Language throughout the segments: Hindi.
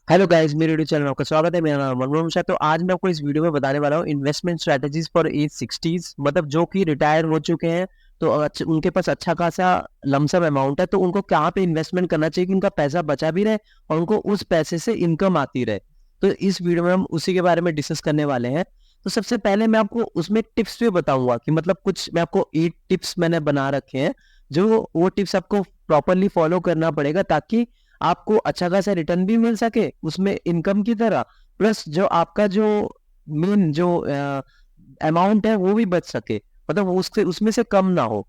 हेलो गाइस, मेरे यूट्यूब चैनल में आपका स्वागत है। मेरा नाम मनोरम है। तो आज मैं आपको इस वीडियो में बताने वाला हूँ investment strategies for as 60s, मतलब जो कि रिटायर हो चुके हैं तो उनके पास अच्छा खासा लमसम अमाउंट है, तो उनको कहाँ पे इन्वेस्टमेंट करना चाहिए कि उनका पैसा बचा भी रहे और उनको उस पैसे से इनकम आती रहे। तो इस वीडियो में हम उसी के बारे में डिस्कस करने वाले हैं। तो सबसे पहले मैं आपको उसमें टिप्स भी बताऊंगा कि मतलब कुछ मैं आपको 8 टिप्स मैंने बना रखे हैं, जो वो टिप्स आपको प्रॉपरली फॉलो करना पड़ेगा ताकि आपको अच्छा खासा रिटर्न भी मिल सके उसमें इनकम की तरह, प्लस जो आपका जो मेन जो अमाउंट है वो भी बच सके, मतलब वो उससे उसमें से कम ना हो।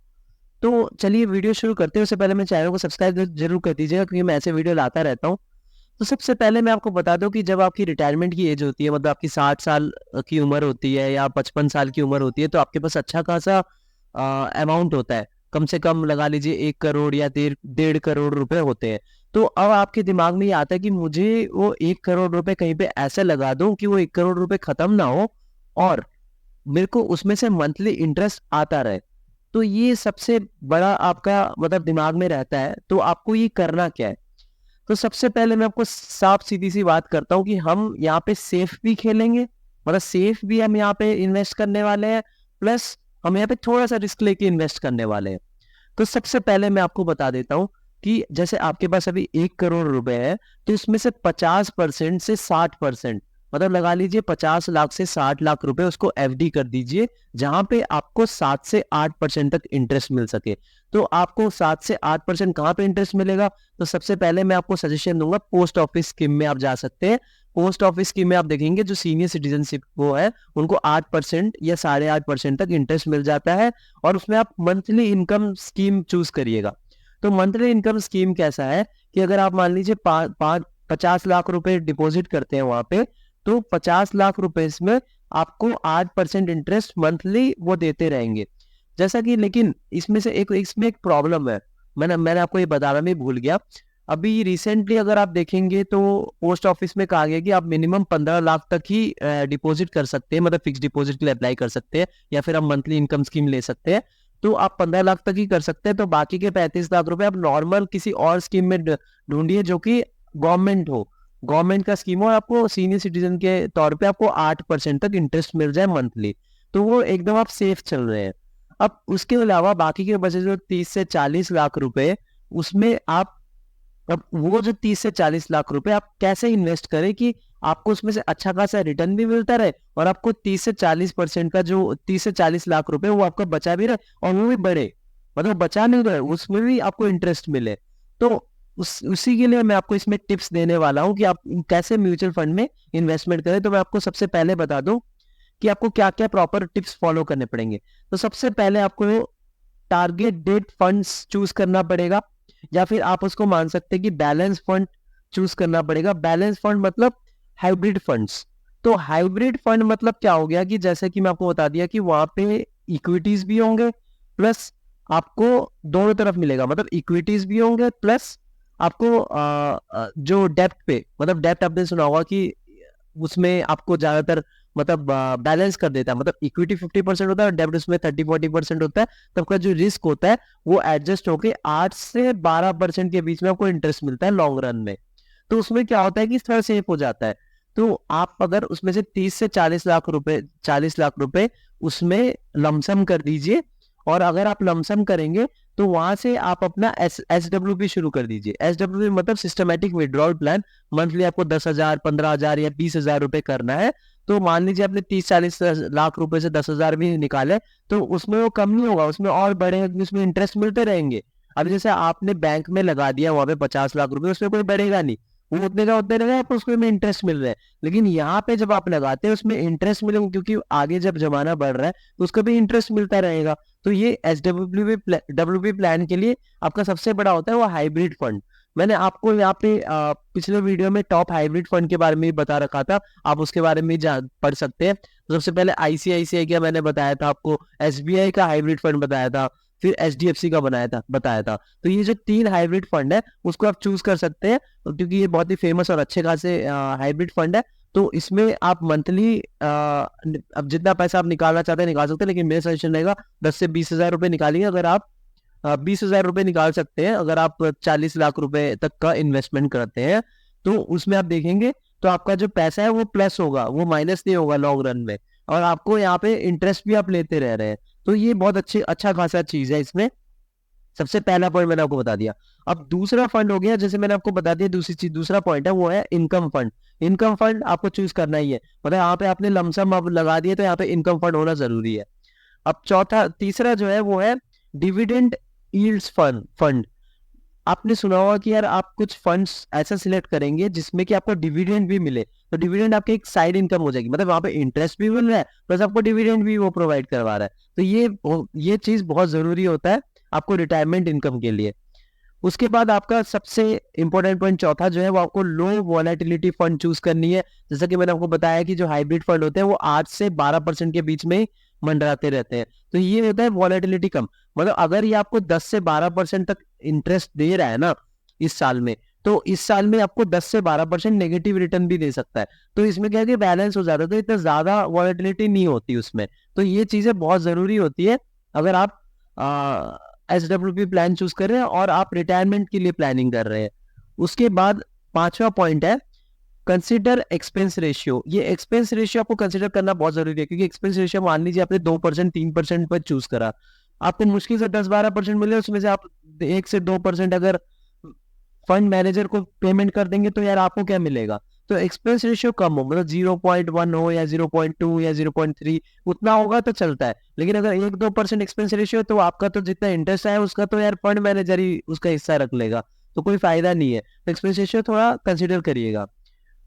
तो चलिए वीडियो शुरू करते हैं। उससे पहले मेरे चैनल को सब्सक्राइब जरूर कर दीजिएगा क्योंकि मैं ऐसे वीडियो लाता रहता हूँ। तो सबसे पहले मैं आपको बता दूं कि जब आपकी रिटायरमेंट की एज होती है, मतलब आपकी 60 साल की उम्र होती है या 55 साल की उम्र होती है, तो आपके पास अच्छा खासा अमाउंट होता है। कम से कम लगा लीजिए 1 करोड़ या 1.5 करोड़ रुपए होते हैं। तो अब आपके दिमाग में ये आता है कि मुझे वो 1 करोड़ रुपए कहीं पे ऐसे लगा दूं कि वो 1 करोड़ रुपए खत्म ना हो और मेरे को उसमें से मंथली इंटरेस्ट आता रहे। तो ये सबसे बड़ा आपका मतलब दिमाग में रहता है। तो आपको ये करना क्या है? तो सबसे पहले मैं आपको साफ सीधी सी बात करता हूँ कि हम यहाँ पे सेफ भी खेलेंगे, मतलब सेफ भी हम यहाँ पे इन्वेस्ट करने वाले हैं, प्लस हम यहाँ पे थोड़ा सा रिस्क लेके इन्वेस्ट करने वाले हैं। तो सबसे पहले मैं आपको बता देता हूँ कि जैसे आपके पास अभी 1 करोड़ रुपए है, तो इसमें से 50% से 60%, मतलब लगा लीजिए 50 लाख से 60 लाख रुपए उसको एफडी कर दीजिए, जहां पे आपको 7 से 8% तक इंटरेस्ट मिल सके। तो आपको 7 से 8% कहाँ पे इंटरेस्ट मिलेगा? तो सबसे पहले मैं आपको सजेशन दूंगा, पोस्ट ऑफिस स्कीम में आप जा सकते हैं। पोस्ट ऑफिस स्कीम में आप देखेंगे जो सीनियर सिटीजनशिप वो है उनको 8% या 8.5% तक इंटरेस्ट मिल जाता है। और उसमें आप मंथली इनकम स्कीम चूज करिएगा। तो मंथली इनकम स्कीम कैसा है कि अगर आप मान लीजिए 50 लाख रुपए डिपॉजिट करते हैं वहां पे, तो 50 लाख रुपए में आपको 8% इंटरेस्ट मंथली वो देते रहेंगे। जैसा कि लेकिन इसमें एक प्रॉब्लम है। मैंने आपको ये बताना भी भूल गया। अभी रिसेंटली अगर आप देखेंगे तो पोस्ट ऑफिस में कहा गया कि आप मिनिमम 15 लाख तक ही डिपॉजिट कर सकते हैं, मतलब फिक्स डिपॉजिट के लिए अप्लाई कर सकते हैं, या फिर आप मंथली इनकम स्कीम ले सकते हैं। तो आप 15 लाख तक ही कर सकते हैं। तो बाकी के 35 लाख रुपए आप नॉर्मल किसी और स्कीम में ढूंढिए जो कि गवर्नमेंट हो, गवर्नमेंट का स्कीम हो, और आपको सीनियर सिटीजन के तौर पे आपको 8% तक इंटरेस्ट मिल जाए मंथली। तो वो एकदम आप सेफ चल रहे हैं। अब उसके अलावा बाकी के बचे जो 30 से 40 लाख रुपए, उसमें आप अब वो जो 30 से 40 लाख रुपए आप कैसे इन्वेस्ट करें कि आपको उसमें से अच्छा खासा रिटर्न भी मिलता रहे और आपको 30 से 40% का जो 30 से 40 लाख रुपए वो आपका बचा भी रहे और वो भी बढ़े, मतलब बचा नहीं रहे उसमें भी आपको इंटरेस्ट मिले। तो उसी के लिए मैं आपको इसमें टिप्स देने वाला हूँ कि आप कैसे म्यूचुअल फंड में इन्वेस्टमेंट करें। तो मैं आपको सबसे पहले बता दूं कि आपको क्या क्या प्रॉपर टिप्स फॉलो करने पड़ेंगे। तो सबसे पहले आपको टारगेट डेट फंड्स चूज करना पड़ेगा, या फिर आप उसको मान सकते हैं कि बैलेंस फंड चूज करना पड़ेगा। बैलेंस फंड मतलब हाइब्रिड फंड्स। तो हाइब्रिड फंड मतलब क्या हो गया कि जैसे कि मैं आपको बता दिया कि वहां पे इक्विटीज भी होंगे, प्लस आपको दोनों तरफ मिलेगा, मतलब इक्विटीज भी होंगे प्लस आपको जो डेप्ट पे, मतलब डेप्ट आपने सुना होगा कि उसमें आपको ज्यादातर मतलब बैलेंस कर देता है, मतलब इक्विटी 50% होता है और डेब्ट उसमें 30-40% होता है। तो आपका जो रिस्क होता है वो एडजस्ट होके 8 से 12% के बीच में आपको इंटरेस्ट मिलता है लॉन्ग रन में। तो उसमें क्या होता है कि इस तरह सेफ हो जाता है। तो आप अगर उसमें से 30 से 40 लाख रुपए उसमें लमसम कर दीजिए, और अगर आप लमसम करेंगे तो वहां से आप अपना एस डब्ल्यू शुरू कर दीजिए। एस डब्ल्यू मतलब सिस्टमेटिक विड्रॉल प्लान। मंथली आपको 10,000, 15,000 या 20,000 रुपए करना है। तो मान लीजिए आपने 30-40 लाख रुपए से 10,000 भी निकाले, तो उसमें वो कम नहीं होगा, उसमें और बढ़ेगा, उसमें इंटरेस्ट मिलते रहेंगे। अब जैसे आपने बैंक में लगा दिया वहां पे 50 लाख रुपए, उसमें कोई बढ़ेगा नहीं, वो उतने का उतने रहेगा, आपको उसमें इंटरेस्ट मिल रहा है। लेकिन यहाँ पे जब आप लगाते हैं उसमें इंटरेस्ट मिलेगा, क्योंकि आगे जब जमाना बढ़ रहा है तो उसका भी इंटरेस्ट मिलता रहेगा। तो ये एस डब्ल्यू प्लान के लिए आपका सबसे बड़ा होता है वो हाइब्रिड फंड। मैंने आपको यहाँ पे पिछले वीडियो में टॉप हाइब्रिड फंड के बारे में भी बता रखा था, आप उसके बारे में पढ़ सकते हैं। तो सबसे पहले आईसीआईसीआई का मैंने बताया था आपको, एसबीआई का हाइब्रिड फंड बताया था, फिर एचडीएफसी का बताया था। तो ये जो 3 हाइब्रिड फंड है उसको आप चूज कर सकते हैं, क्योंकि ये बहुत ही फेमस और अच्छे खासे हाइब्रिड फंड है। तो इसमें आप मंथली अब जितना पैसा आप निकालना चाहते हैं निकाल सकते हैं, लेकिन मेरा सजेशन रहेगा 10 से 20 हजार रुपए निकालिए। अगर आप 20 हजार रुपए निकाल सकते हैं, अगर आप 40 लाख रुपए तक का इन्वेस्टमेंट करते हैं, तो उसमें आप देखेंगे तो आपका जो पैसा है वो प्लस होगा, वो माइनस नहीं होगा लॉन्ग रन में, और आपको यहाँ पे इंटरेस्ट भी आप लेते रह रहे हैं। तो ये बहुत अच्छा खासा चीज है इसमें। सबसे पहला पॉइंट मैंने आपको बता दिया। अब दूसरा फंड हो गया, जैसे मैंने आपको बता दिया, दूसरी चीज, दूसरा पॉइंट है वो है इनकम फंड। इनकम फंड आपको चूज करना ही है, मतलब यहाँ पे आपने लमसम अब लगा दिए तो यहाँ पे इनकम फंड होना जरूरी है। अब तीसरा जो है वो है डिविडेंड यील्ड्स फंड। आपने सुना होगा कि यार आप कुछ फंड्स ऐसा सिलेक्ट करेंगे जिसमें कि आपको डिविडेंड भी मिले, तो डिविडेंड आपकी एक साइड इनकम हो जाएगी, मतलब वहां पे इंटरेस्ट भी मिल रहा है प्लस आपको डिविडेंड भी वो प्रोवाइड करवा रहा है। तो ये चीज बहुत जरूरी होता है आपको रिटायरमेंट इनकम के लिए। उसके बाद आपका सबसे इंपॉर्टेंट पॉइंट चौथा जो है वो आपको लो वॉलेटिलिटी फंड चूज करनी है। जैसा कि मैंने आपको बताया कि जो हाइब्रिड फंड होते हैं वो 8 से 12% के बीच में मंडराते रहते हैं, तो ये होता है वॉलेटिलिटी कम। मतलब अगर ये आपको 10 से 12% तक इंटरेस्ट दे रहा है ना इस साल में, तो इस साल में आपको 10 से 12% नेगेटिव रिटर्न भी दे सकता है। तो इसमें क्या है कि बैलेंस हो जाता है, तो इतना ज्यादा वॉलेटिलिटी नहीं होती उसमें। तो ये चीजें बहुत जरूरी होती है अगर आप SWP प्लान चूज कर रहे हैं और आप रिटायरमेंट के लिए प्लानिंग कर रहे हैं। उसके बाद पांचवा पॉइंट है कंसिडर एक्सपेंस रेशियो। ये एक्सपेंस रेशियो आपको कंसिडर करना बहुत जरूरी है, क्योंकि एक्सपेंस रेशियो मान लीजिए आपने 2% 3% पर चूज करा, आपको मुश्किल से 10-12% मिले, उसमें से आप 1 से 2% अगर फंड मैनेजर को पेमेंट कर देंगे तो यार आपको क्या मिलेगा। तो एक्सपेंस रेशियो कम हो, मतलब 0.1 हो या 0.2 या 0.3, उतना होगा तो चलता है। लेकिन अगर 1-2% एक्सपेंस रेशियो तो आपका तो जितना इंटरेस्ट है उसका तो यार फंड मैनेजर ही उसका हिस्सा रख लेगा, तो कोई फायदा नहीं है। तो एक्सपेंस रेशियो थोड़ा कंसिडर करिएगा।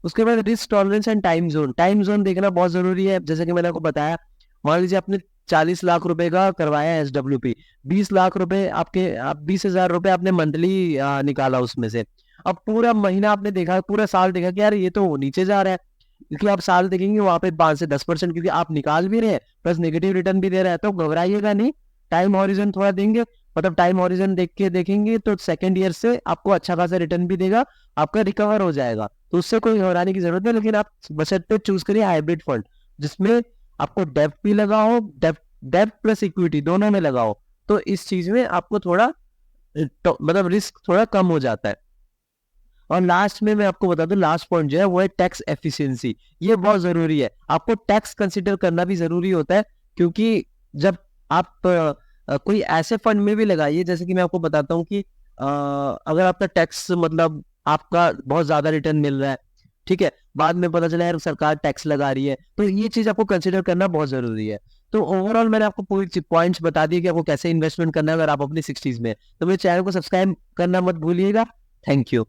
उसके बाद risk tolerance and time zone देखना बहुत जरूरी है। जैसे कि मैंने आपको बताया, मान लीजिए आपने 40 लाख रुपए का करवाया है SWP, 20 लाख रुपए आपके, आप 20,000 रुपए आपने मंथली निकाला उसमें से। अब पूरा महीना आपने देखा, पूरा साल देखा कि यार ये तो नीचे जा रहा है, क्योंकि आप साल देखेंगे वहां पे 5 से 10%, क्योंकि आप निकाल भी रहे हैं प्लस नेगेटिव रिटर्न भी दे रहे हैं, तो घबराइएगा नहीं। टाइम हॉरिजन थोड़ा देंगे, मतलब टाइम हॉरिजन देख के देखेंगे तो सेकंड ईयर से आपको अच्छा खासा रिटर्न भी देगा, आपका रिकवर हो जाएगा, तो उससे कोई घबराने की जरूरत नहीं। लेकिन आप बशर्ते चूज करिए हाइब्रिड फंड जिसमें आपको डेप्थ भी लगाओ, डेप्थ प्लस इक्विटी दोनों में लगाओ, तो इस चीज में आपको थोड़ा मतलब रिस्क थोड़ा कम हो जाता है। और लास्ट में मैं आपको बता दूं, लास्ट पॉइंट जो है वो है टैक्स एफिशिएंसी। ये बहुत जरूरी है, आपको टैक्स कंसिडर करना भी जरूरी होता है, क्योंकि जब आप कोई ऐसे फंड में भी लगाइए, जैसे कि मैं आपको बताता हूँ कि अगर आपका टैक्स मतलब आपका बहुत ज्यादा रिटर्न मिल रहा है, ठीक है, बाद में पता चला यार सरकार टैक्स लगा रही है, तो ये चीज आपको कंसिडर करना बहुत जरूरी है। तो ओवरऑल मैंने आपको पूरी पॉइंट्स बता दिए कि आपको कैसे इन्वेस्टमेंट करना है अगर आप अपनी 60s में। तो मेरे चैनल को सब्सक्राइब करना मत भूलिएगा। Thank you.